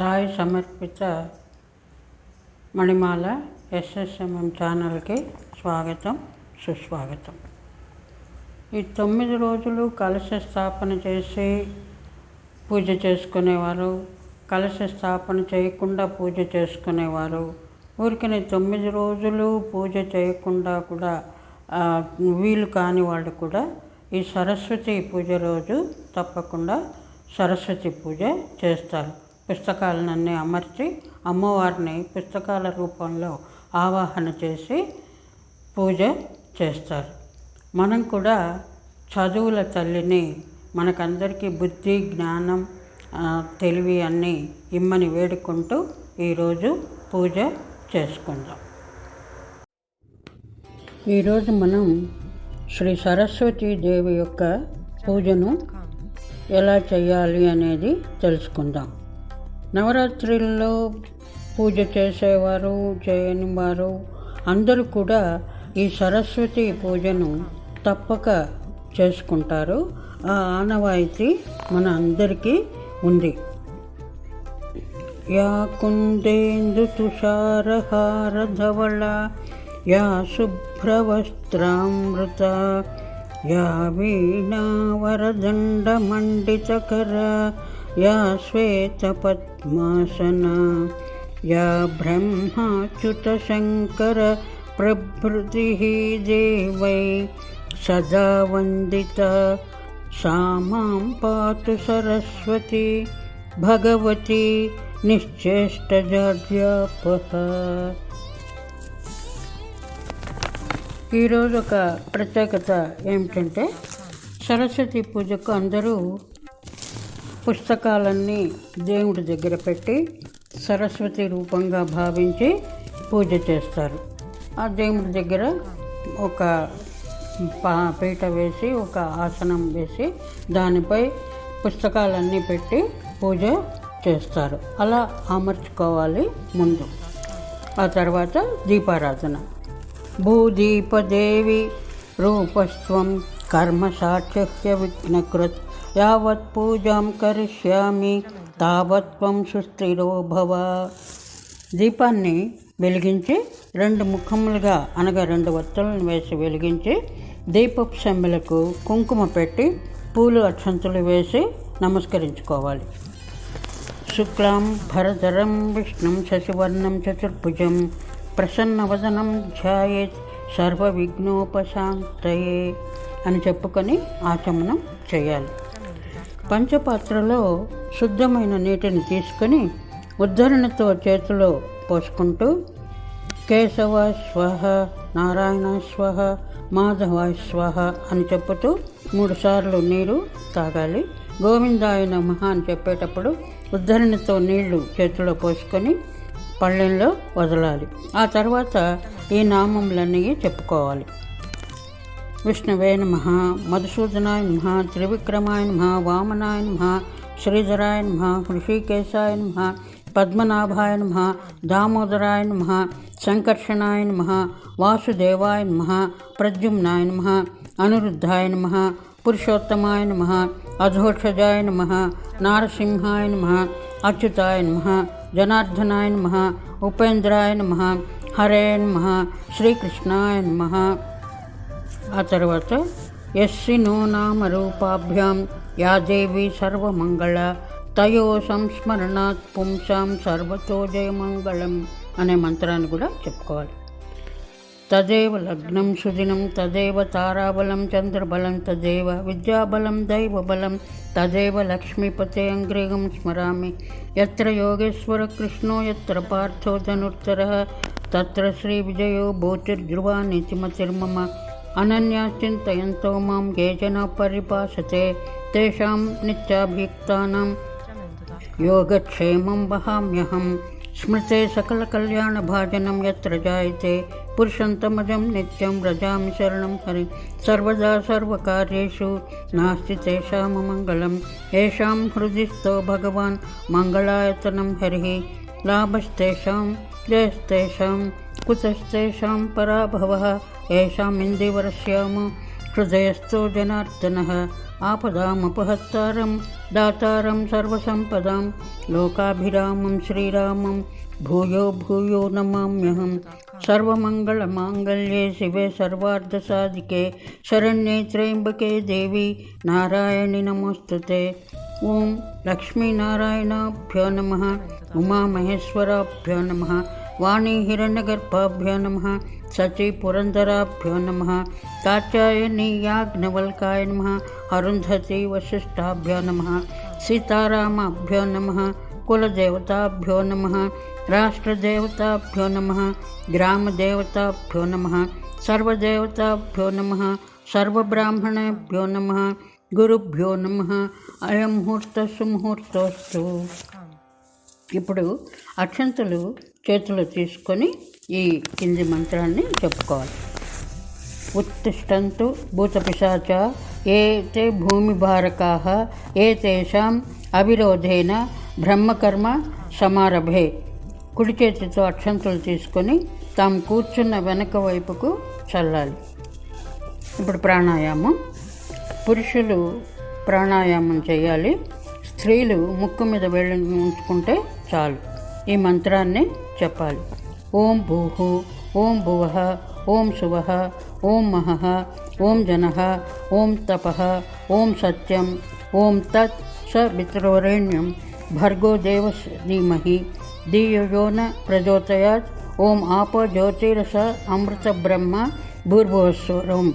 సాయి సమర్పిత మణిమాల ఎస్ఎస్ఎంఎం ఛానల్కి స్వాగతం, సుస్వాగతం. ఈ 9 రోజులు కలశ స్థాపన చేసి పూజ చేసుకునేవారు, కలశ స్థాపన చేయకుండా పూజ చేసుకునేవారు. ఊరికనే 9 రోజులు పూజ చేయకుండా కూడా వీలు కాని వాళ్ళు కూడా ఈ సరస్వతి పూజ రోజు తప్పకుండా సరస్వతి పూజ చేస్తారు. పుస్తకాలన్నీ అమర్చి అమ్మవారిని పుస్తకాల రూపంలో ఆవాహన చేసి పూజ చేస్తారు. మనం కూడా చదువుల తల్లిని మనకందరికీ బుద్ధి, జ్ఞానం, తెలివి అన్నీ ఇమ్మని వేడుకుంటూ ఈరోజు పూజ చేసుకుందాం. ఈరోజు మనం శ్రీ సరస్వతీదేవి యొక్క పూజను ఎలా చేయాలి అనేది తెలుసుకుందాం. నవరాత్రుల్లో పూజ చేసేవారు, చేయని వారు అందరూ కూడా ఈ సరస్వతి పూజను తప్పక చేసుకుంటారు. ఆ ఆనవాయితీ మన అందరికీ ఉంది. యా కుందేందు తుషారహార ధవళ, యా శుభ్రవస్త్రామృత, యా వీణావరదండ మండితకర, యా శ్వేతపద్మాసన, యా బ్రహ్మాచ్యుత శంకర ప్రభృతిః దేవై సదా వందిత, సా మాం పాతు సరస్వతి భగవతి నిశ్చేష్టజాడ్యాపహ. ఈరోజు ఒక ప్రత్యేకత ఏమిటంటే, సరస్వతి పూజకు అందరూ పుస్తకాలన్నీ దేవుడి దగ్గర పెట్టి సరస్వతి రూపంగా భావించి పూజ చేస్తారు. ఆ దేవుడి దగ్గర ఒక పీట వేసి, ఒక ఆసనం వేసి దానిపై పుస్తకాలన్నీ పెట్టి పూజ చేస్తారు. అలా అమర్చుకోవాలి ముందు. ఆ తర్వాత దీపారాధన. భూదీపదేవి రూపస్త్వం కర్మ సాక్ష్య విఘ్నకృత్, యావత్ పూజాం కరిష్యామి తావత్వం సుస్థిరో భవ. దీపాన్ని వెలిగించి 2 ముఖములుగా అనగా 2 వత్తులను వేసి వెలిగించి దీపపు సెమ్మెలకు కుంకుమ పెట్టి పూలు అక్షంతులు వేసి నమస్కరించుకోవాలి. శుక్లాం భరధరం విష్ణుం శశివర్ణం చతుర్భుజం ప్రసన్నవదనం ధ్యాయేత్ సర్వ విఘ్నోపశాంతయే అని చెప్పుకొని ఆచమనం చేయాలి. పంచపాత్రలో శుద్ధమైన నీటిని తీసుకొని ఉద్ధరణతో చేతిలో పోసుకుంటూ కేశవ స్వహ, నారాయణ స్వహ, మాధవ స్వహ అని చెప్పుతూ 3 సార్లు నీరు తాగాలి. గోవిందాయ నమః అని చెప్పేటప్పుడు ఉద్ధరణతో నీళ్లు చేతిలో పోసుకొని పళ్ళెంలో వదలాలి. ఆ తర్వాత ఈ నామములన్నీ చెప్పుకోవాలి. విష్ణువే నమః, మధుసూదనాయ నమః, త్రివిక్రమాయ నమః, వామనాయ నమః, శ్రీధరాయ నమః, హృషికేశాయ నమః, పద్మనాభాయ నమః, దామోదరాయ నమః, సంకర్షణాయ నమః, వాసుదేవాయ నమః, ప్రద్యుమ్నాయ నమః, అనిరుద్ధాయ నమః, పురుషోత్తమాయ నమః, అధోక్షజాయ నమః, నారసింహాయ నమః, అచ్యుతాయ నమః, జనార్దనాయ నమః, ఉపేంద్రాయ నమః, హరే నమః, శ్రీకృష్ణాయ నమః. ఆ తర్వాత యస్సి నో నామ రూపాభ్యాం యా దేవి సర్వమంగళ, తయో సంస్మరణాత్ పుంసాం సర్వతో జయమంగళం అనే మంత్రాన్ని కూడా చెప్పుకోవాలి. తదేవ లగ్నం సుదినం, తదేవ తారాబలం చంద్రబలం, తదేవ విద్యాబలం దైవబలం, తదేవ లక్ష్మీపతే అంగ్రేగం స్మరామి. యత్ర యోగేశ్వర కృష్ణో యత్ర పార్థో ధనుర్ధరః, తత్ర శ్రీ విజయో భూతిర్ధ్రువా నీతిమతిర్మమ. అనన్యా చింతయంతో మాం ఏ జనా పరిపాసతే, తేషాం నిత్యాభియుక్తానాం యోగక్షేమం వహామ్యహం. స్మృతే సకల కళ్యాణ భాజనం యత్ర జాయతే, పురుషంతమజం నిత్యం వ్రజామి శరణం హరి. సర్వదా సర్వకార్యేషు నాస్తి తేషాం మంగళం, ఏషాం హృది స్థో భగవాన్ మంగళాయతనం హరి. లాభస్తేషాం జయస్తేషాం కుతస్తేషాం పరాభవః, ఏషాం ఇందివరస్యామ హృదయస్థో జనార్దనః. ఆపదామపహత్తారం దాతారం సర్వసంపదాం లోకాభిరామం శ్రీరామం భూయో భూయో నమామ్యహం. సర్వమంగళమాంగళ్యే శివే సర్వార్థసాధికే శరణ్యే త్రయంబకే దేవి నారాయణి నమోస్తుతే. ఓం లక్ష్మీనారాయణాభ్యో నమః, ఉమామహేశ్వరాభ్యో నమః, వాణీ హిరణ్యగర్భాభ్యో నమః, సచీ పురంధరాభ్యో నమః, కాత్యాయని యాజ్ఞవల్కాయ నమః, అరుంధతి వశిష్ఠాభ్యో నమః, సీతారామాభ్యో నమః, కులదేవతాభ్యో నమః, రాష్ట్రదేవతాభ్యో నమః, గ్రామదేవతాభ్యో నమః, సర్వదేవతాభ్యో నమః, సర్వబ్రాహ్మణేభ్యో నమః, గురుభ్యో నమః. అయం ముహూర్త సుముహూర్తోస్తు. ఇప్పుడు అక్షంతలు చేతిలో తీసుకొని ఈ కింది మంత్రాన్ని చెప్పుకోవాలి. ఉత్తిష్టంతు భూతపిశాచ ఏతే భూమిభారకాః ఏతేషాం అవిరోధేన బ్రహ్మకర్మ సమారభే. కుడి చేతితో అక్షంతలు తీసుకొని తాము కూర్చున్న వెనక వైపుకు చల్లాలి. ఇప్పుడు ప్రాణాయామం. పురుషులు ప్రాణాయామం చేయాలి, స్త్రీలు ముక్కు మీద వేళ్ళు ఉంచుకుంటే చాలు. ఈ మంత్రాన్ని చెప్పాలి. ఓం భూః, ఓం భువః, ఓం శువః, ఓం మహః, ఓం జనః, ఓం తపః, ఓం సత్యం, ఓం తత్ సవితుర్వరేణ్యం భర్గో దేవస్య ధీమహి ధియో యో న ప్రచోదయాత్. ఓం ఆపో జ్యోతిరస అమృత బ్రహ్మ భూర్భువస్సురం.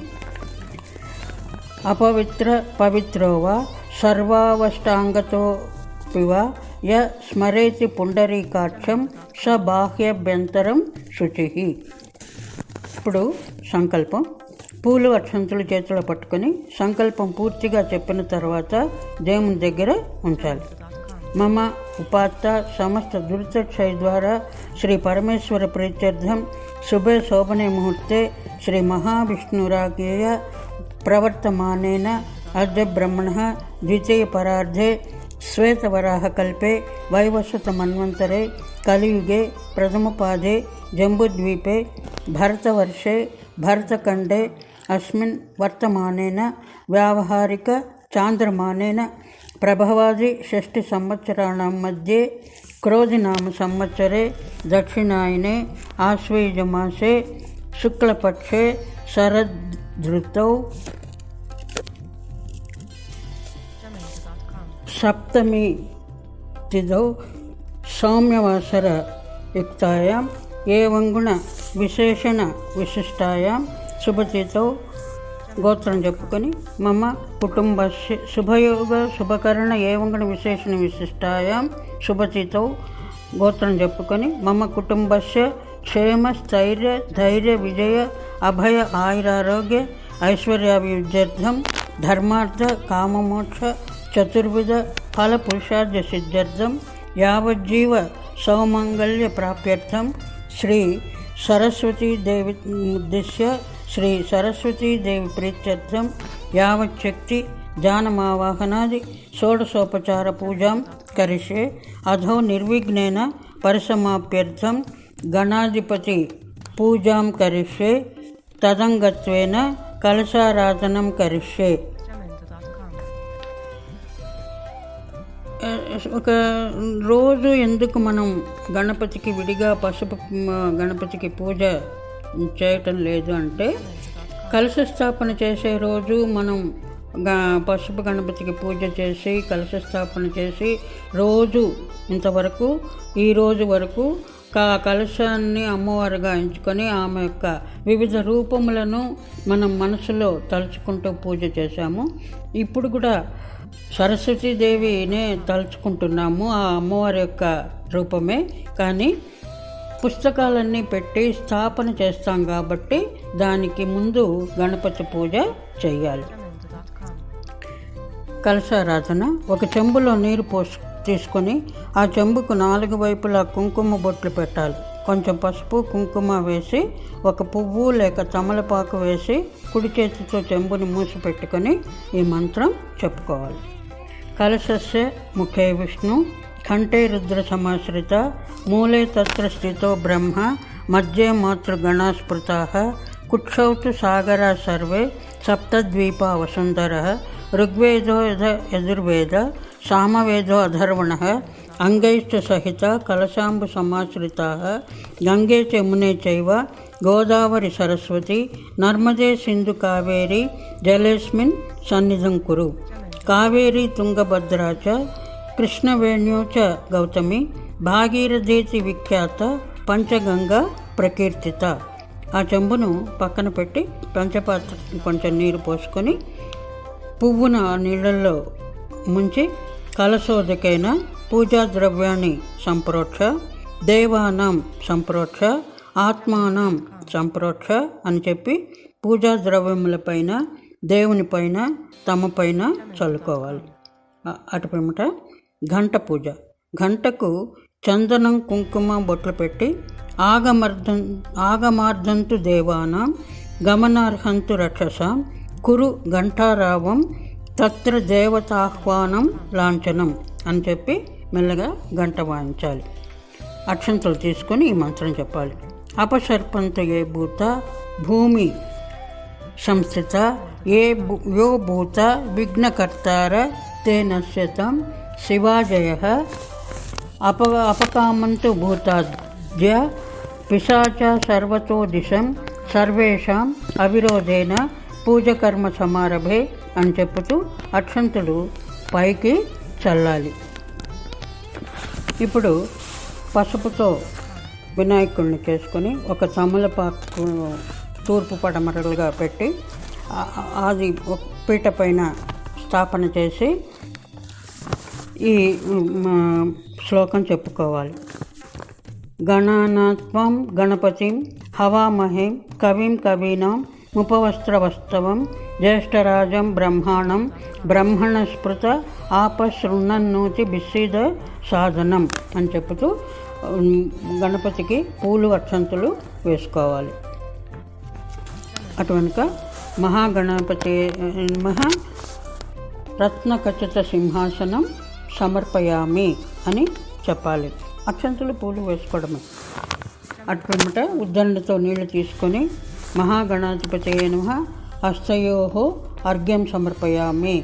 అపవిత్ర పవిత్రో వా సర్వావష్టాంగతో పివా య స్మరేతి పుండరీకాక్షం స బాహ్యభ్యంతరం శుచి. ఇప్పుడు సంకల్పం. పూలు అక్షంతులు చేతిలో పట్టుకొని సంకల్పం పూర్తిగా చెప్పిన తర్వాత దేవుని దగ్గర ఉంచాలి. మమ ఉపాత్త సమస్త దురితక్షయ ద్వారా శ్రీ పరమేశ్వర ప్రీత్యర్థం శుభే శోభనే ముహూర్తే శ్రీ మహావిష్ణురాజ్ఞేయ ప్రవర్తమానేన అద్య బ్రహ్మణః ద్వితీయ పరార్ధే శ్వేతవరాహకల్పే వైవస్వతమన్వంతరే కలియుగే ప్రథమపాదే జంబుద్వీపే భరతవర్షే భరతఖండే అస్మిన్ వర్తమానేన వ్యావహారిక చాంద్రమానేన ప్రభవాది షష్ఠి సంవత్సరాణం మధ్యే క్రోధినామ సంవత్సరే దక్షిణాయనే ఆశ్వయుజమాసే శుక్లపక్షే శరదృతౌ సప్తమి తిథౌ సౌమ్యవాసర యుక్తాయాం ఏవం గుణ విశేషణ విశిష్టాయాం శుభతిథౌ. గోత్రం చెప్పుకొని మమ కుటుంబస్య శుభయోగ శుభకరణ ఏవం గుణ విశేషణ విశిష్టాయాం శుభతిథౌ. గోత్రం చెప్పుకొని మమ కుటుంబస్య క్షేమ స్థైర్య ధైర్య విజయ అభయ ఆయురారోగ్య ఐశ్వర్యాభివృద్ధ్యర్థం ధర్మార్థ కామమోక్ష చతుర్విధ ఫలపురుషార్థ సిద్ధ్యర్థం యావజ్జీవ సౌమంగళ్య ప్రాప్త్యర్థం శ్రీ సరస్వతీదేవి ఉద్దేశ్య శ్రీ సరస్వతీదేవి ప్రీత్యర్థం యావచ్చక్తి ధ్యానమావాహనాది షోడశోపచార పూజాం కరిష్యే. అధో నిర్విఘ్నేన పరిసమాప్త్యర్థం గణాధిపతి పూజాం కరిష్యే. తదంగత్వేన కలశారాధనం కరిష్యే. ఒక రోజు ఎందుకు మనం గణపతికి విడిగా పసుపు గణపతికి పూజ చేయటం లేదు అంటే, కలశ స్థాపన చేసే రోజు మనం పసుపు గణపతికి పూజ చేసి కలశ స్థాపన చేసి రోజు ఇంతవరకు ఈ రోజు వరకు కలశాన్ని అమ్మవారుగా ఎంచుకొని ఆమె యొక్క వివిధ రూపములను మనం మనసులో తలుచుకుంటూ పూజ చేశాము. ఇప్పుడు కూడా సరస్వతీదేవినే తలుచుకుంటున్నాము, ఆ అమ్మవారి యొక్క రూపమే. కానీ పుస్తకాలన్నీ పెట్టి స్థాపన చేస్తాం కాబట్టి దానికి ముందు గణపతి పూజ చేయాలి. కలశారాధన. ఒక చెంబులో నీరు తీసుకొని ఆ చెంబుకు 4 వైపులా కుంకుమ బొట్లు పెట్టాలి. కొంచెం పసుపు కుంకుమ వేసి ఒక పువ్వు లేక తమలపాకు వేసి కుడి చేతితో చెంబుని మూసి పెట్టుకొని ఈ మంత్రం చెప్పుకోవాలి. కలశస్య ముఖే విష్ణు కంఠే రుద్ర సమాశ్రిత మూలే తత్ర స్థితో బ్రహ్మ మధ్యే మాతృగణా స్మృతాః కుక్షౌ తు సాగరా సర్వే సప్తద్వీపా వసుంధరః ఋగ్వేదో యజుర్వేద సామవేదో అధర్వణ అంగైశ్చ సహిత కలశాంబు సమాశ్రితా గంగే యమునే చైవ గోదావరి సరస్వతి నర్మదే సింధు కావేరి జలేస్మిన్ సన్నిధం కురు. కావేరీ తుంగభద్రా చ కృష్ణవేణ్యో చ గౌతమి భాగీరథేతి విఖ్యాత పంచగంగా ప్రకీర్తిత. ఆ చెంబును పక్కన పెట్టి పంచపాత్ర కొంచెం నీరు పోసుకొని పువ్వును ఆ నీళ్ళల్లో ముంచి కలశోదకైన పూజా ద్రవ్యాన్ని సంప్రోక్ష దేవానాం సంప్రోక్ష ఆత్మానం సంప్రోక్ష అని చెప్పి పూజా ద్రవ్యములపైన దేవునిపైన తమపైన చల్లుకోవాలి. అటుపిమ్మట గంట పూజ. గంటకు చందనం కుంకుమ బొట్లు పెట్టి ఆగమార్ధంతు దేవానాం గమనార్హంతు రక్షసాం కురు ఘంటారావం తత్ర దేవతాహ్వానం లాంఛనం అని చెప్పి మెల్లగా గంట వాయించాలి. అక్షంతలు తీసుకొని ఈ మంత్రం చెప్పాలి. అపసర్పంతు ఏ భూత భూమి సంస్థిత యో భూత విఘ్నకర్తార తే నశ్యతం శివాజయ అపకామంతు భూతాద్య పిశాచ సర్వతో దిశం సర్వేషాం అవిరోధేన పూజకర్మ సమారభే అని చెప్పుతూ అక్షంతులు పైకి చల్లాలి. ఇప్పుడు పసుపుతో వినాయకుడిని చేసుకొని ఒక తమలపాకు తూర్పు పడమరలుగా పెట్టి అది పీట పైన స్థాపన చేసి ఈ శ్లోకం చెప్పుకోవాలి. గణానాత్వం గణపతిం హవామహే కవిం కవీనాం ఉపవస్త్రవస్తవం జ్యేష్ఠరాజం బ్రహ్మాణం బ్రహ్మణస్పృత ఆపశృణన్నోతి బిస్సీద సాధనం అని చెప్పుతూ గణపతికి పూలు అక్షంతులు వేసుకోవాలి. అటు వెనుక మహాగణపతి రత్నఖచిత సింహాసనం సమర్పయామి అని చెప్పాలి. అక్షంతులు పూలు వేసుకోవడమే. అటు వెంబట ఉద్దరణతో నీళ్లు తీసుకొని మహాగణాధిపతయే నమః హస్తయోః అర్ఘ్యం సమర్పయామి.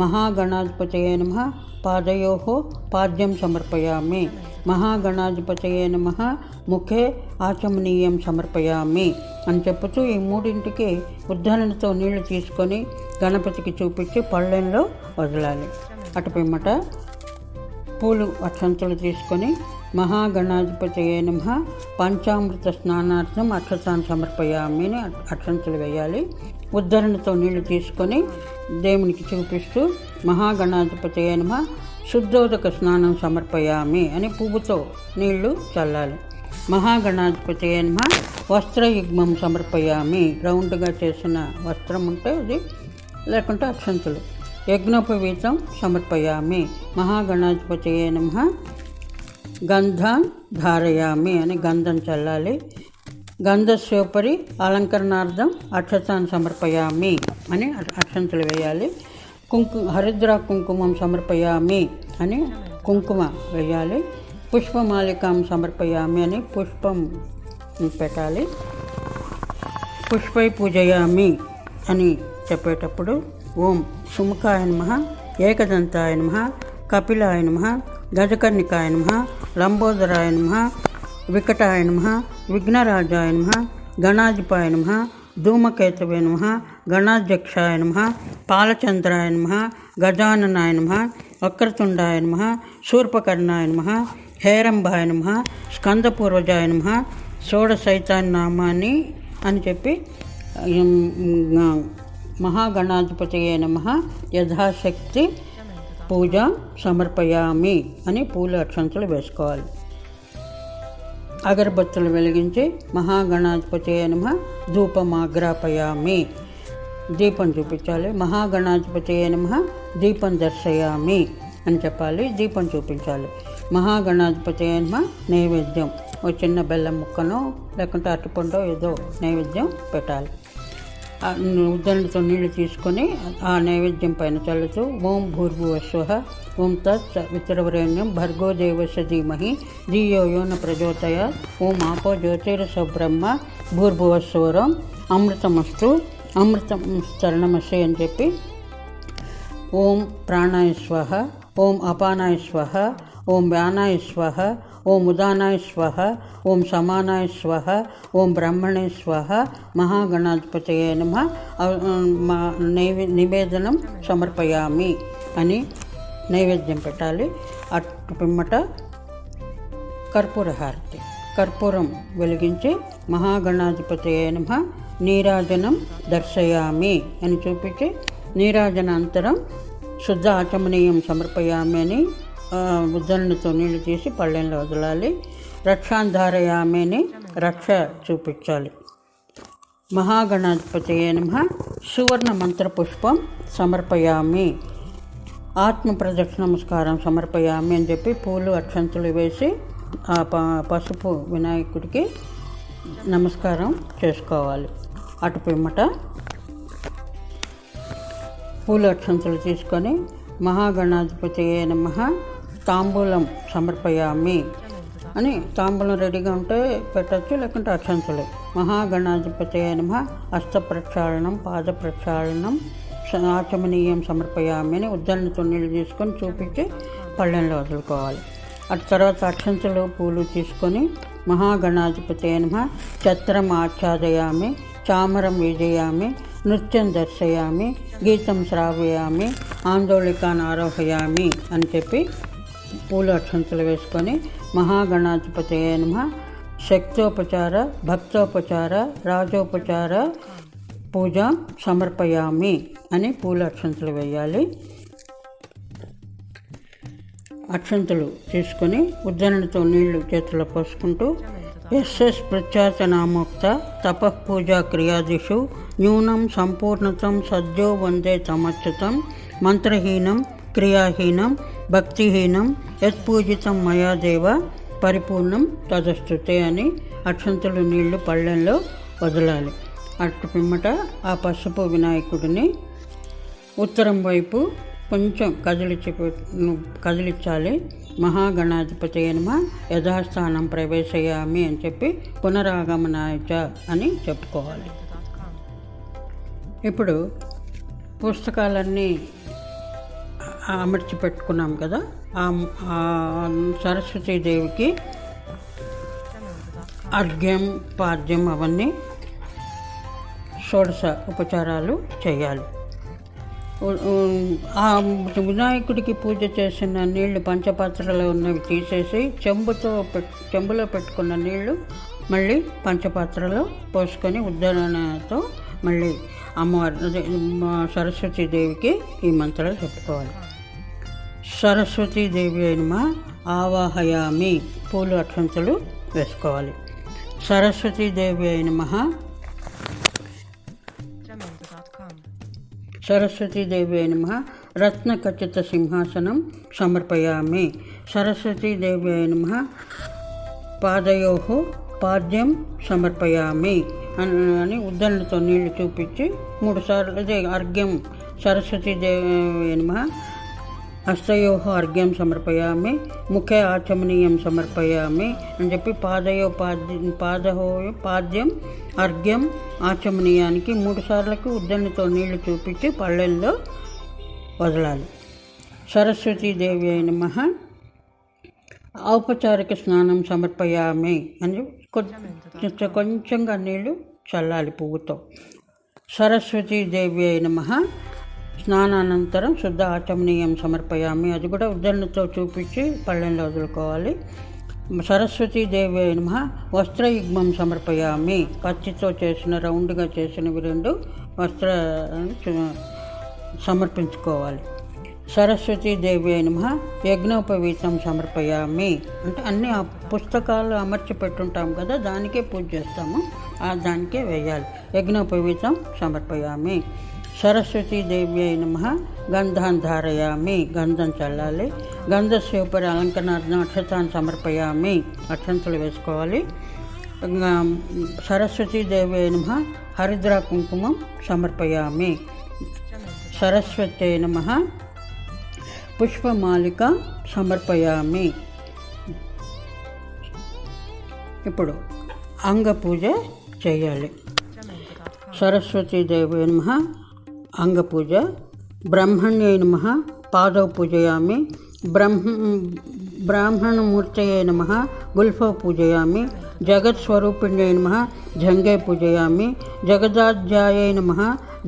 మహాగణాధిపతయే నమః పాదయోః పాద్యం సమర్పయామి. మహాగణాధిపతయే నమః ముఖే ఆచమనీయం సమర్పయామి అని చెప్పుతూ ఈ మూడింటికి ఉద్ధరణతో నీళ్లు తీసుకొని గణపతికి చూపించి పళ్ళెంలో వదలాలి. అటు పిమ్మట పూలు అక్షంతులు తీసుకొని మహాగణాధిపతయే నమః పంచామృత స్నానార్థం అక్షతాన్ని సమర్పయామి అని అక్షంతులు వేయాలి. ఉద్ధరణతో నీళ్లు తీసుకొని దేవునికి చూపిస్తూ మహాగణాధిపతయే నమః శుద్ధోదక స్నానం సమర్పయామి అని పువ్వుతో నీళ్లు చల్లాలి. మహాగణాధిపతయే నమః వస్త్రయుగ్మం సమర్పయామి. రౌండ్గా చేసిన వస్త్రం ఉంటే అది, లేకుంటే అక్షంతులు. యజ్ఞోపవీతం సమర్పయామి. మహాగణాధిపతయే నమః గంధాన్ ధారయామి అని గంధం చల్లాలి. గంధస్యోపరి అలంకరణార్థం అక్షతాన్ని సమర్పయామి అని అక్షంతులు వేయాలి. హరిద్రా కుంకుమం సమర్పయామి అని కుంకుమ వేయాలి. పుష్పమాలికం సమర్పయామి అని పుష్పం పెట్టాలి. పుష్పై పూజయామి అని చెప్పేటప్పుడు ఓం సుముఖాయ నమః ఏకదంతాయ నమః కపిలాయ నమః గజకర్ణికాయ నమః లంబోదరాయ నమః వికటాయ నమః విఘ్నరాజాయ నమః గణాధిపాయ నమః ధూమకేతవే నమః గణాధ్యక్షాయ నమః పాలచంద్రాయ నమః గజాననాయ నమః వక్రతుండాయ నమః శూర్పకర్ణాయ నమః హేరంబాయ నమః స్కందపూర్వజాయ నమః షోడశైతాన్ నామాని అని చెప్పి మహాగణాధిపతయే నమః యథాశక్తి పూజ సమర్పయామి అని పూల అక్షంతలు వేసుకోవాలి. అగరబత్తులు వెలిగించి మహాగణాధిపతయే నమః ధూపమాగ్రాపయామి. దీపం చూపించాలి. మహాగణాధిపతయే నమః దీపం దర్శయామి అని చెప్పాలి. దీపం చూపించాలి. మహాగణాధిపతయే నమః నైవేద్యం, ఓ చిన్న బెల్లం ముక్కనో లేకుంటే అరటిపండో ఏదో నైవేద్యం పెట్టాలి. ఉద్దరణతో నీళ్లు తీసుకొని ఆ నైవేద్యం పైన చల్లుతూ ఓం భూర్భువస్వః ఓం తత్ వితరవరేణ్యం భర్గో దేవస్య ధీమహి ధియో యో న ప్రచోదయాత్ ఓం ఆపో జ్యోతిరసో బ్రహ్మ భూర్భువస్వరం అమృతమస్తు అమృతం శరణమస్య అని చెప్పి ఓం ప్రాణాయ స్వహ, ఓం అపానాయ స్వహ, ఓం వ్యానాయ స్వహ, ఓం ఉదానాయ స్వహ, ఓం సమానాయ స్వహ, ఓం బ్రహ్మణే స్వహ, మహాగణాధిపతయే నమః నివేదనం సమర్పయామి అని నైవేద్యం పెట్టాలి. అటు పిమ్మట కర్పూర హారతి, కర్పూరం వెలిగించి మహాగణాధిపతయే నమః నీరాజనం దర్శయామి అని చూపించి నీరాజనాంతరం శుద్ధ ఆచమనీయం సమర్పయామి అని ఉద్దరణతో నీళ్లు తీసి పళ్ళెంలో వదలాలి. రక్షాంధారయామి అని రక్ష చూపించాలి. మహాగణాధిపతయే నమః సువర్ణ మంత్రపుష్పం సమర్పయామి, ఆత్మ ప్రదక్షిణ నమస్కారం సమర్పయామి అని చెప్పి పూలు అక్షంతులు వేసి ఆ పసుపు వినాయకుడికి నమస్కారం చేసుకోవాలి. అటు పిమ్మట పూలు అక్షంతులు తీసుకొని మహాగణాధిపతయే నమః తాంబూలం సమర్పయామి అని తాంబూలం రెడీగా ఉంటే పెట్టచ్చు, లేకుంటే అక్షంతులు. మహాగణాధిపతయే నమః హస్త ప్రక్షాళనం, పాద ప్రక్షాళనం, ఆచమనీయం సమర్పయామి అని ఉద్దరణతో నీళ్ళు తీసుకొని చూపించి పళ్ళెంలో వదులుకోవాలి. అటు తర్వాత అక్షంతులు పూలు తీసుకొని మహాగణాధిపతయే నమః ఛత్రం ఆచ్ఛాదయామి, చామరం విజయామి, నృత్యం దర్శయామి, గీతం శ్రావయామి, ఆందోళికాన్ ఆరోహయామి అని చెప్పి పూలు అక్షంతులు వేసుకొని మహాగణాధిపతయే నమః శక్తోపచార, భక్తోపచార, రాజోపచార పూజ సమర్పయామి అని పూలు అక్షంతులు వేయాలి. అక్షంతులు తీసుకొని ఉద్దరణతో నీళ్లు చేతిలో పోసుకుంటూ ఎస్ఎస్ ప్రత్యాచనామోక్త తపఃపూజా క్రియాదిషు న్యూనం సంపూర్ణతం సద్యో వందే తమచ్యుతం మంత్రహీనం క్రియాహీనం భక్తిహీనం యత్పూజితం మయా దేవ పరిపూర్ణం తదస్తుతే అని అక్షంతులు నీళ్లు పళ్ళెంలో వదలాలి. అటు పిమ్మట ఆ పసుపు వినాయకుడిని ఉత్తరం వైపు కొంచెం కదిలించాలి. మహాగణాధిపతయే నమః యథాస్థానం ప్రవేశయామి అని చెప్పి పునరాగమనాయ చ అని చెప్పుకోవాలి. ఇప్పుడు పుస్తకాలన్నీ అమర్చి పెట్టుకున్నాం కదా, సరస్వతీదేవికి అర్ఘ్యం పాద్యం అవన్నీ షోడశ ఉపచారాలు చేయాలి. ఆ వినాయకుడికి పూజ చేసిన నీళ్లు పంచపాత్రలో ఉన్నవి తీసేసి చెంబులో పెట్టుకున్న నీళ్లు మళ్ళీ పంచపాత్రలో పోసుకొని ఉద్దరణతో మళ్ళీ అమ్మవారి సరస్వతీదేవికి ఈ మంత్రాలు చెప్పుకోవాలి. సరస్వతీదేవి అయిన ఆవాహయామి, పూలు అక్షంతలు వేసుకోవాలి. సరస్వతీదేవి అయిన సరస్వతీదేవి అయిన రత్నఖచిత సింహాసనం సమర్పయామి. సరస్వతీదేవి అయిన పాదయో పాద్యం సమర్పయామి అని ఉద్దరణతో నీళ్లు చూపించి 3 సార్లు అదే అర్ఘ్యం. సరస్వతీదేవి అయిన హస్తయో అర్ఘ్యం సమర్పయామి, ముఖే ఆచమనీయం సమర్పయామి అని చెప్పి పాదయో పాద్యం అర్ఘ్యం ఆచమనీయానికి 3 సార్లకు ఉద్దరణతో నీళ్లు చూపించి పళ్ళెల్లో వదలాలి. సరస్వతీదేవి అయిన ఔపచారిక స్నానం సమర్పయామి అని కొంచెంగా నీళ్లు చల్లాలి పువ్వుతో. సరస్వతీదేవి అయిన స్నానానంతరం శుద్ధ ఆచమనీయం సమర్పయామి, అది కూడా ఉద్దరణతో చూపించి పళ్ళెంలో వదులుకోవాలి. సరస్వతీదేవి అయిన వస్త్రయుగ్మం సమర్పయామి, పచ్చితో చేసిన రౌండ్గా చేసినవి 2 వస్త్రాలను సమర్పించుకోవాలి. సరస్వతీదేవి అయిన యజ్ఞోపవీతం సమర్పయామి అంటే అన్ని పుస్తకాలు అమర్చి పెట్టుంటాం కదా, దానికే పూజ చేస్తాము, దానికే వేయాలి. యజ్ఞోపవీతం సమర్పయామి. సరస్వతీదేవి అయిన గంధాన్ ధారయామి, గంధం చల్లాలి. గంధస్యోపరి అలంకరణార్థం అక్షతాన్ని సమర్పయామి, అక్షంతలు వేసుకోవాలి. సరస్వతీదేవి అయిన హరిద్రా కుంకుమం సమర్పయామి. సరస్వతి అయిన పుష్పమాలిక సమర్పయామి. ఇప్పుడు అంగపూజ చేయాలి. సరస్వతీదేవి అయిన అంగపూజ బ్రహ్మణ్యై నమః పాదౌ పూజయామి. బ్రాహ్మణమూర్తయే నమః గుల్ఫౌ పూజయామి. జగత్స్వరూపిణ్యై నమః జంఘే పూజయామి. జగదాధ్యాయై నమః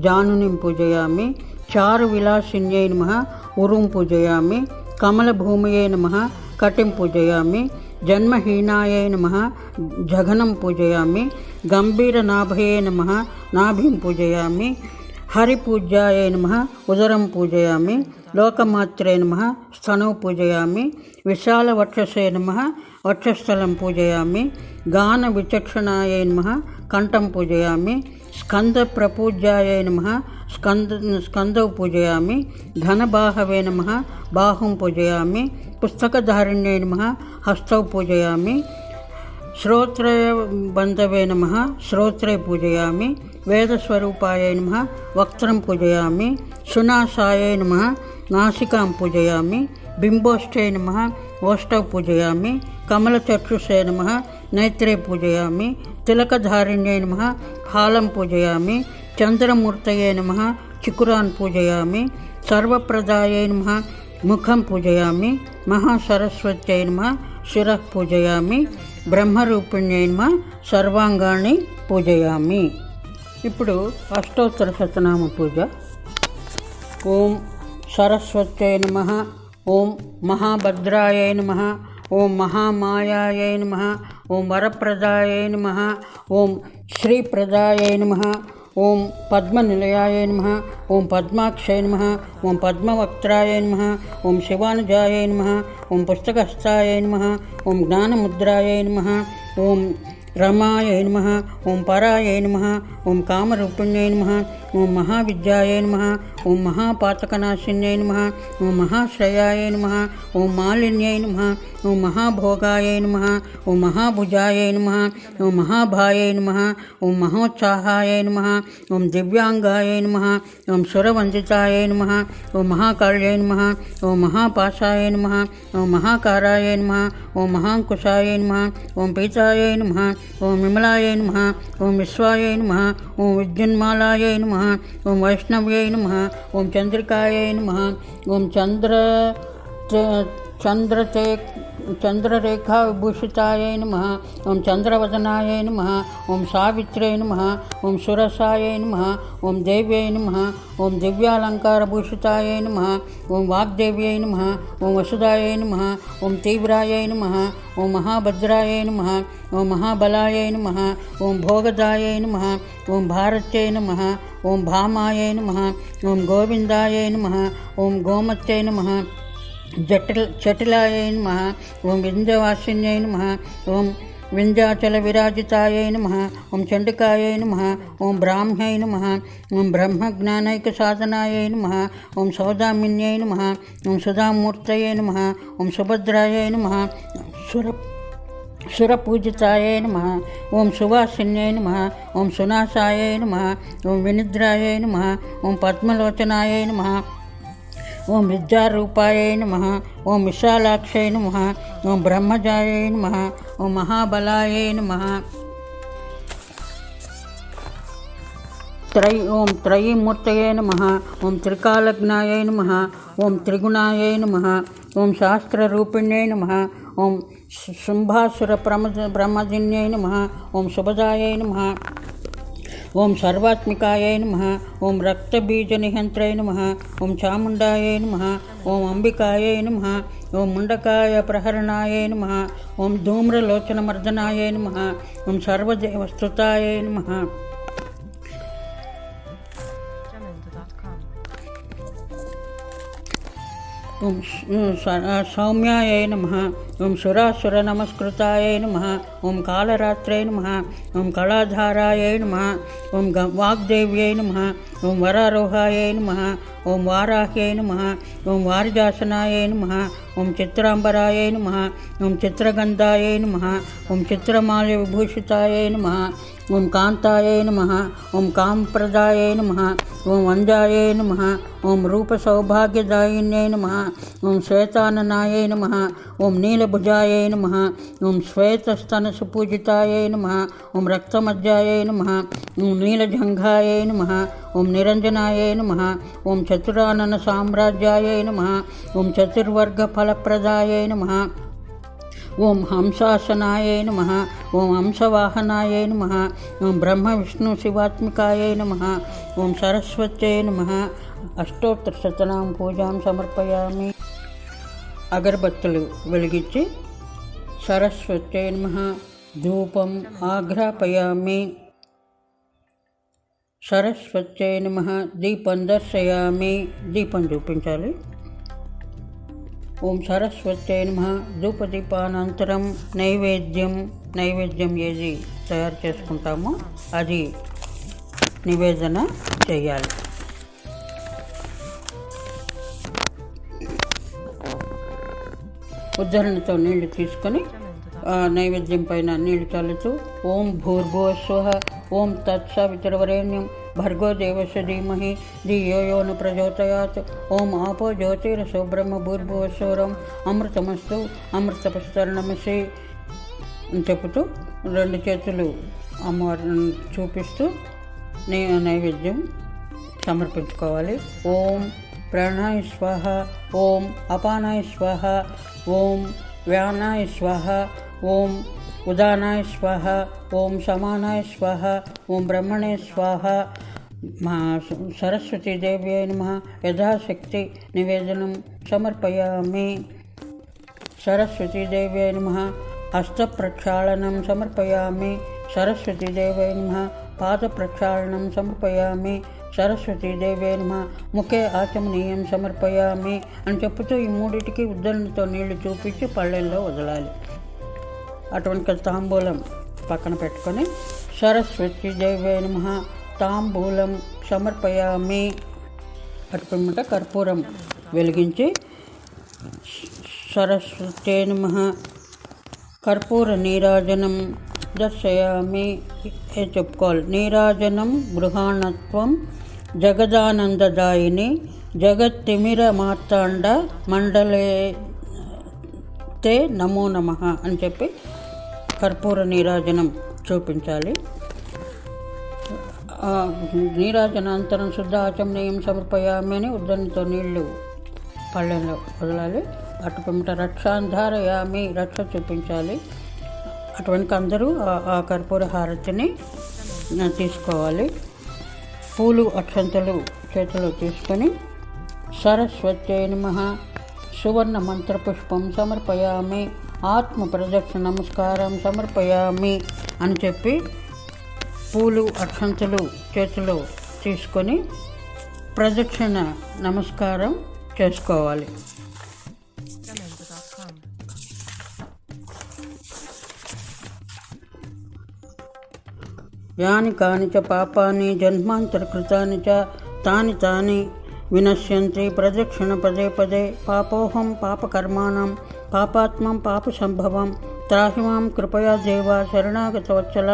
జానునిం పూజయామి. చారువిలాసిన్యై నమః ఉరుం పూజయామి. కమలభూమయే నమః కటిం పూజయామి. జన్మహీనాయై నమః జఘనం పూజయామి. గంభీరనాభయే నమః నాభిం పూజయామి. హరిపూజ్యాయై నమః ఉదరం పూజయామి. లోకమాత్రే నమః స్తనౌ పూజయామి. విశాలవక్షసే నమః వక్షస్థలం పూజయామి. గానవిచక్షణాయై నమః కంఠం పూజయామి. స్కందప్రపూజ్యాయై నమః స్కందౌ పూజయామి. ధనబాహవే నమః బాహుం పూజయామి. పుస్తకధారిణ్యై నమః హస్తౌ పూజయామి. శ్రోత్రబంధవే నమః శ్రోత్రే పూజయామి. వేదస్వరూపాయై నమః వక్త్రం పూజయామి. సునాసాయై నమః నాసికాం పూజయామి. బింబోష్ఠే నమః ఓష్టౌ పూజయామి. కమలచక్షుషే నమః నేత్రే పూజయామి. తిలకధారిణ్యై నమః హాలం పూజయామి. చంద్రమూర్తయే నమః చికురాన్ పూజయామి. సర్వప్రదాయై నమః ముఖం పూజయామి. మహాసరస్వత్యై నమః శిరః పూజయామి. బ్రహ్మరూపిణ్యై నమః సర్వాంగాన్ని పూజయామి. ఇప్పుడు అష్టోత్తర శతనామ పూజ. ఓం సరస్వత్యై నమః. ఓం మహాభద్రాయై నమః. ఓం మహామాయాయై నమః. ఓం వరప్రదాయై నమః. ఓం శ్రీప్రదాయై నమః. ఓం పద్మనిలయాయై నమః. ఓం పద్మాక్షై నమః. ఓం పద్మవక్త్రాయై నమః. ఓం శివానుజాయై నమః. ఓం పుస్తకహస్తాయై నమః. ఓం జ్ఞానముద్రాయై నమః. ఓం రమాయై నమః. ఓం పరాయై నమః. ఓం కామరూపిణ్యై నమః. ఓం మహావిద్యాయై నమః. ఓం మహాపాతకనాశిన్యై నమః. ఓం మహాశ్రయాయై నమః. ఓం మాలిన్యై నమః. ఓం మహాభోగాయై నమః. ఓం మహాభుజాయై నమః. ఓం మహాభాయై నమః. ఓం మహోత్సాహాయై నమః. ఓం దివ్యాంగాయై నమః. ఓం సురవందితాయై నమః. ఓం మహాకాళ్యై నమః. ఓం మహాపాశాయై నమః. ఓం మహాకారాయై నమః. ఓం మహాంకుశాయై నమః. ఓం పీతాయై నమః. ఓం విమలాయై నమః. ఓం విశ్వాయై నమః. ఓం విద్యున్మాలాయై నమః. ఓం వైష్ణవ్యై నమః. ఓం చంద్రికాయై నమః. ఓం చంద్రరేఖా విభూషితాయై నమః. ఓం చంద్రవదనాయై నమః. ఓం సావిత్ర్యై నమః. ఓం సురసాయై నమః. ఓం దేవ్యై నమః. ఓం దివ్యాలంకారభూషితాయై నమః. ఓం వాగ్దేవ్యై నమః. ఓం వసుదాయై నమః. ఓం తీవ్రాయై నమః. ఓం మహాభద్రాయై నమః. ఓం మహాబలాయై నమః. ఓం భోగదాయై నమః. ఓం భారత్యై నమః. ఓం భామాయై నమః. ఓం గోవిందాయై నమః. ఓం గోమత్యై నమః. చటిలాయై నమః. ఓం వింధ్యవాసిన్యై నమః. ఓం వింధ్యాచల విరాజితాయై నమః. ఓం చండికాయై నమః. ఓం బ్రాహ్మ్యై నమః. ఓం బ్రహ్మజ్ఞానైక సాధనాయై నమః. ఓం సౌదామిన్యై నమః. ఓం సుధామూర్తయే నమః. ఓం సుభద్రాయై నమః. సురపూజితాయై నమః. ఓం సువాసిన్యై నమః. ఓం సునాసాయై నమః. ఓం వినిద్రాయై నమః. ఓం పద్మలోచనాయై నమః. ఓం విద్యారూపాయై నమః. ఓం విశాలాక్షై నమః. ఓం బ్రహ్మజాయై నమః. ఓం మహాబలాయై నమః. ఓం త్రయీమూర్తయే నమః. ఓం త్రికాలజ్ఞాయై నమః. ఓం త్రిగుణాయై నమః. ఓం శాస్త్రరూపిణ్యై నమః. ఓం శుంభాసుర బ్రహ్మజిన్యై నమః. ఓం శుభదాయై నమః. ఓం సర్వాత్మికాయై నమః. ఓం రక్తబీజనిహంత్రై నమః. ఓం చాముండాయై నమః. ఓం అంబికాయై నమః. ఓం ముండకాయ ప్రహరణాయై నమః. ఓం ధూమ్రలోచనమర్దనాయై నమః. ఓం సర్వదేవస్తుతాయై నమః. ఓం సౌమ్యాయై నమః. ఓం సురాసుర నమస్కృతాయై నమః. ఓం కాళరాత్రై నమః. ఓం కళాధారాయై నమః. ఓం వాగ్దేవ్యై నమః. ఓం వరారోహాయై నమః. ఓం వారాహ్యై నమః. ఓం వారిజాసనాయై నమః. ఓం చిత్రాంబరాయై నమః. ఓం చిత్రగంధాయై నమః. ఓం చిత్రమాల్య విభూషితాయై నమః. ఓం కాంతాయై నమః. ఓం కాంప్రదాయై నమః. ఓం వంజాయై నమః. ఓం రూపసౌభాగ్యదాయిన్యై నమః. ఓం శ్వేతాననాయై నమః. ఓం నీలభుజాయై నమః. ఓం శ్వేతస్తనసుపూజితాయై నమః. ఓం రక్తమజ్జాయై నమః. ఓం నీలజంఘాయై నమః. ఓం నిరంజనాయ నమః, ఓం చతురానన సామ్రాజ్యాయ నమః, ఓం చతుర్వర్గ ఫలప్రదాయ నమః, ఓం హంసాసనాయ నమః, ఓం హంసవాహనాయ నమః, ఓం బ్రహ్మ విష్ణు శివాత్మికాయ నమః, ఓం సరస్వత్యై నమః. అష్టోత్తర శతనామ పూజాం సమర్పయామి. అగరబత్తులు వెలిగించి సరస్వత్యై నమః ధూపం ఆఘ్రాపయామి. సరస్వత్యై నమః దీపం దర్శయామి. దీపం చూపించాలి. ఓం సరస్వత్యై నమః ధూపదీపానంతరం నైవేద్యం ఏది తయారు చేసుకుంటామో అది నివేదన చేయాలి. ఉద్ధరణతో నీళ్లు తీసుకొని నైవేద్యం పైన నీళ్లు చల్లుతూ ఓం భూర్భువస్వః ఓం తత్సవితుర్వరేణ్యం భర్గో దేవస్య ధీమహి ధియో యో న ప్రచోదయాత్ ఓం ఆపో జ్యోతిరసో బ్రహ్మ భూర్భువస్వరం అమృతమస్తు అమృతపస్తరణమసి అని చెబుతూ రెండు చేతులు అమ్మవారిని చూపిస్తూ నైవేద్యం సమర్పించుకోవాలి. ఓం ప్రాణాయ స్వాహ, ఓం అపానాయ స్వాహ, ఓం వ్యానాయ స్వాహ, ఓం ఉదానాయ స్వాహ, ఓం సమానాయ స్వాహ, ఓం బ్రహ్మణే స్వాహ. సరస్వతీదేవ్యై నమః యథాశక్తి నివేదనం సమర్పయామి. సరస్వతీదేవ్యై నమః హస్తప్రక్షాళనం సమర్పయామి. సరస్వతీదేవ్యై నమః పాదప్రక్షాళనం సమర్పయామి. సరస్వతీదేవ్యై నమః ముఖే ఆచమనీయం సమర్పయామి అని చెప్పుతూ ఈ మూడింటికి ఉద్ధరణతో నీళ్లు చూపించి పళ్ళెల్లో వదలాలి. అటువంటి తాంబూలం పక్కన పెట్టుకొని సరస్వతీదేవ్యై నమః తాంబూలం సమర్పయామి. అటుపిమ్మట కర్పూరం వెలిగించి సరస్వత్యై నమః కర్పూర నీరాజనం దర్శయామి. చెప్పుకోవాలి. నీరాజనం గృహాణత్వం జగదానందదాయిని జగత్తిమిర మార్తాండ మండలే తే నమో నమః అని చెప్పి కర్పూర నీరాజనం చూపించాలి. నీరాజనాంతరం శుద్ధ ఆచమనీయం సమర్పయామి అని ఉద్ధరణతో నీళ్లు పళ్ళెంలో వదలాలి. అటుపిమ్మట రక్షాంధారయామి రక్ష చూపించాలి. అటువంటి అందరూ ఆ కర్పూర హారతిని తీసుకోవాలి. పూలు అక్షంతలు చేతిలో తీసుకొని సరస్వత్యై నమః సువర్ణ మంత్రపుష్పం సమర్పయామి. ఆత్మ ప్రదక్షిణ నమస్కారం సమర్పయామి అని చెప్పి పూలు అక్షంతలు చేతిలో తీసుకొని ప్రదక్షిణ నమస్కారం చేసుకోవాలి. యాని కాని చ పాపాని జన్మాంతరకృతాని చ తాని తాని వినశ్యంతి ప్రదక్షిణ పదే పదే. పాపోహం పాపకర్మాణం పాపాత్మం పాప సంభవం త్రాహి మాం కృపయా దేవ శరణాగతవత్సల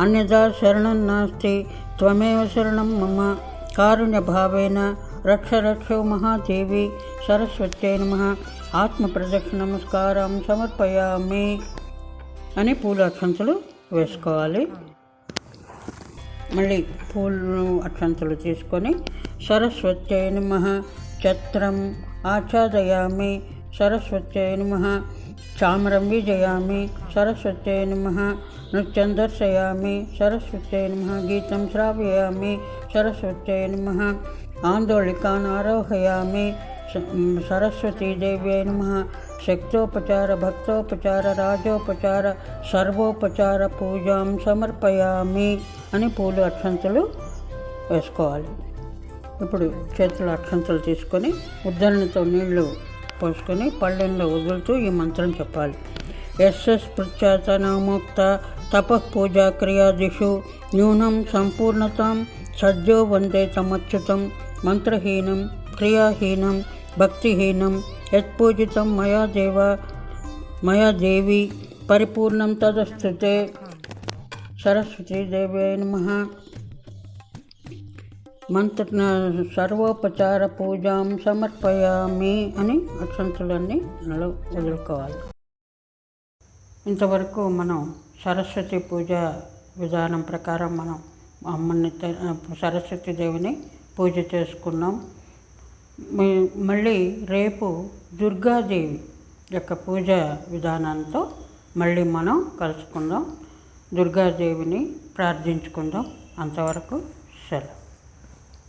అన్యదా శరణం నాస్తి త్వమేవ శరణం మమ కారుణ్యభావేన రక్ష రక్షో మహాదేవి. సరస్వత్యై నమః ఆత్మ ప్రదక్షిణ నమస్కారం సమర్పయామి అని పూల అక్షంతలు వేసుకోవాలి. మళ్ళీ పూలు అక్షంతలు తీసుకొని సరస్వత్యై నమః ఛత్రం ఆచ్ఛాదయామి. సరస్వత్యై నమః చామరం విజయామి. సరస్వత్యై నమః నృత్యం దర్శయామి. సరస్వత్యై నమః గీతం శ్రావయామి. సరస్వత్యై నమః ఆందోళికాన్ ఆరోహయామి. సరస్వతీదేవ్యై నమః శక్తోపచార భక్తోపచార రాజోపచార సర్వోపచార పూజాం సమర్పయామి అని పూలు అక్షంతలు వేసుకోవాలి. ఇప్పుడు చేతుల అక్షంతలు తీసుకొని ఉద్ధరణతో నీళ్లు పోసుకొని పళ్ళెంలో వదులుతూ ఈ మంత్రం చెప్పాలి. యస్పృచ్ఛాతనమోక్త తపః పూజా క్రియాదిషు న్యూనం సంపూర్ణతాం సజ్జో వందే తమచ్యుతం మంత్రహీనం క్రియాహీనం భక్తిహీనం యత్పూజితం మయా దేవి పరిపూర్ణం తదస్తుతే. సరస్వతీదేవ్యై నమః మంత్ర సర్వోపచార పూజాం సమర్పయామి అని అక్షంతలన్నీ అందులో వదులుకోవాలి. ఇంతవరకు మనం సరస్వతి పూజ విధానం ప్రకారం మనం అమ్మని సరస్వతి దేవిని పూజ చేసుకున్నాం. మళ్ళీ రేపు దుర్గాదేవి యొక్క పూజ విధానంతో మళ్ళీ మనం కలుసుకుందాం. దుర్గాదేవిని ప్రార్థించుకుందాం. అంతవరకు సెలవు.